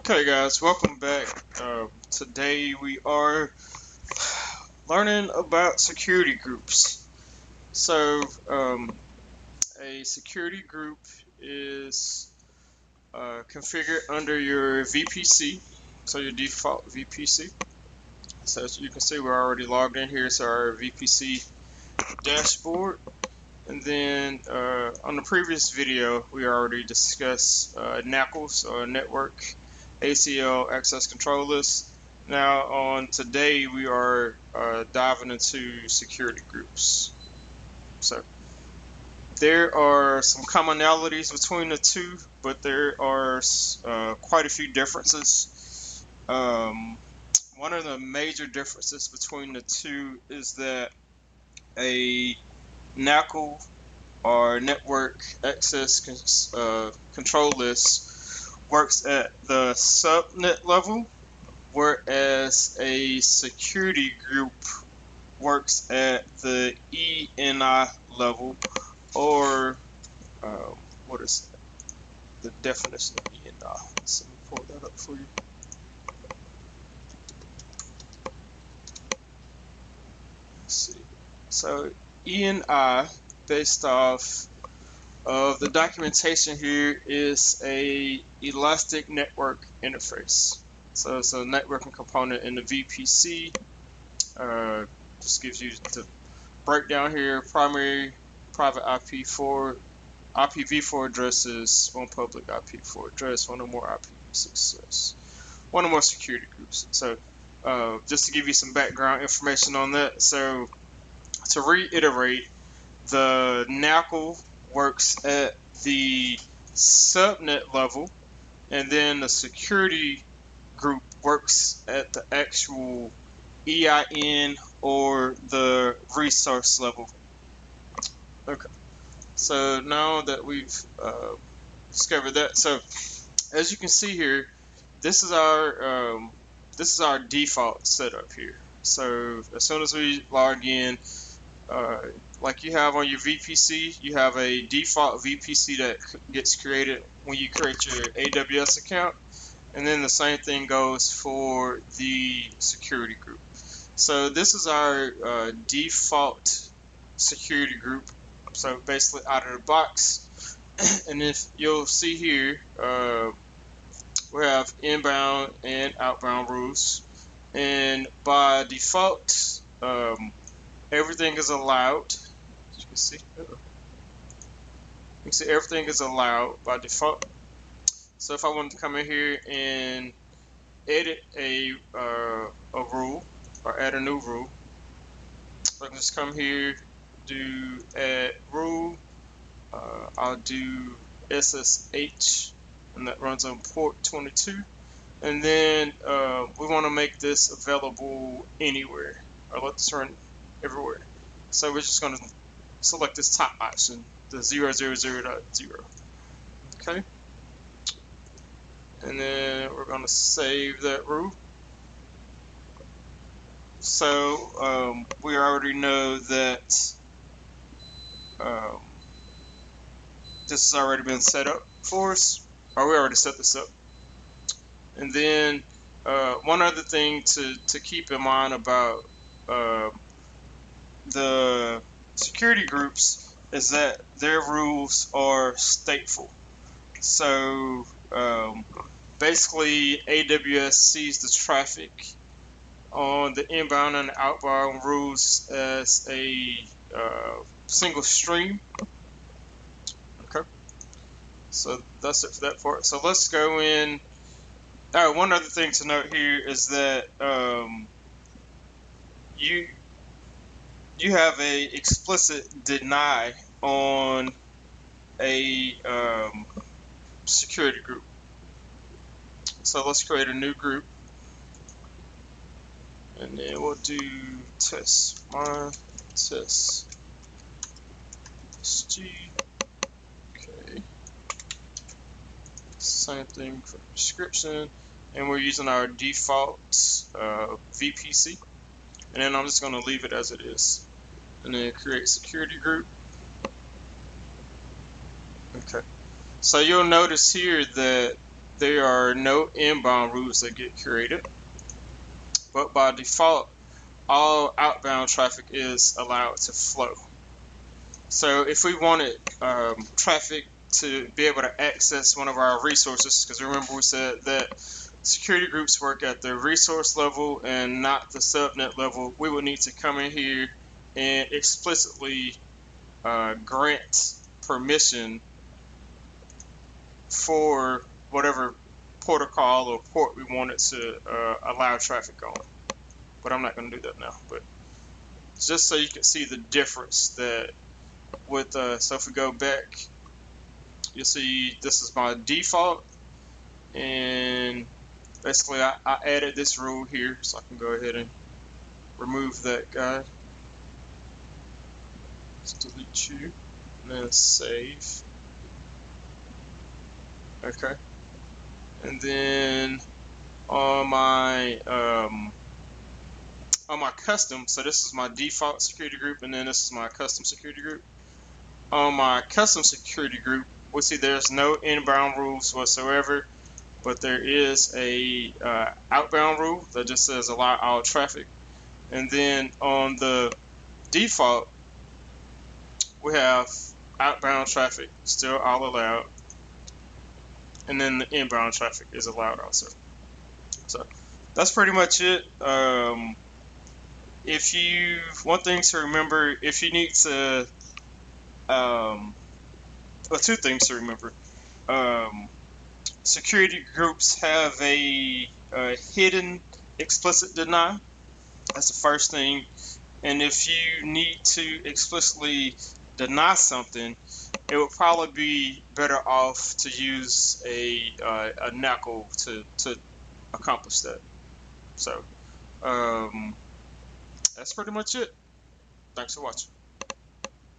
Okay, guys, welcome back. Today we are learning about security groups. A security group is configured under your VPC, so your default VPC. So as you can see, we're already logged in here. So our VPC dashboard. And then on the previous video, we already discussed NACLs, or Network ACL Access Control List. Now on today, we are diving into security groups. So there are some commonalities between the two, but there are quite a few differences. One of the major differences between the two is that a NACL, or Network Access Control List, works at the subnet level, whereas a security group works at the ENI level, or what is the definition of ENI? Let me pull that up for you. Let's see. So ENI, based off of the documentation here, is a elastic network interface. So it's a networking component in the VPC. Just gives you the breakdown here: primary private IPv4 addresses, one public IPv4 address, one or more IPv6, one or more security groups. So just to give you some background information on that. So to reiterate, the NACL works at the subnet level, and then the security group works at the actual EIN or the resource level. Okay, so now that we've discovered that, so as you can see here, this is our default setup here. So as soon as we log in, like you have on your VPC, you have a default VPC that gets created when you create your AWS account, and then the same thing goes for the security group. So this is our default security group, so basically out of the box. And if you'll see here, we have inbound and outbound rules, and by default, everything is allowed. You can see, everything is allowed by default. So if I wanted to come in here and edit a rule, or add a new rule, I can just come here, do add rule. I'll do SSH, and that runs on port 22. And then we want to make this available anywhere, or let this run everywhere. So we're just going to select this top option, the 000.0. Okay. And then we're going to save that rule. So we already know that this has already been set up for us, or we already set this up. And then one other thing to keep in mind about the security groups is that their rules are stateful. So basically, AWS sees the traffic on the inbound and outbound rules as a single stream. Okay, so that's it for that part. So let's go in. One other thing to note here is that you have a explicit deny on a security group. So let's create a new group, and then we'll do test one, test SG. Okay, same thing for description, and we're using our default VPC, and then I'm just going to leave it as it is, and then create security group. Okay, so you'll notice here that there are no inbound rules that get created, but by default, all outbound traffic is allowed to flow. So if we wanted traffic to be able to access one of our resources, because remember we said that security groups work at the resource level and not the subnet level, we would need to come in here and explicitly grant permission for whatever protocol or port we wanted to allow traffic on. But I'm not going to do that now. But just so you can see the difference that with, so if we go back, you'll see this is my default, and basically I added this rule here, so I can go ahead and remove that guy. Let's delete you, and then save. Okay, and then on my custom, so this is my default security group, and then this is my custom security group. On my custom security group, we'll see there's no inbound rules whatsoever, but there is a outbound rule that just says allow all traffic. And then on the default, we have outbound traffic still all allowed, and then the inbound traffic is allowed also. So that's pretty much it. If you, one thing to remember, if you need to, well, two things to remember. Security groups have a hidden explicit deny. That's the first thing. And if you need to explicitly deny something, it would probably be better off to use a NACL to accomplish that. So that's pretty much it. Thanks for watching.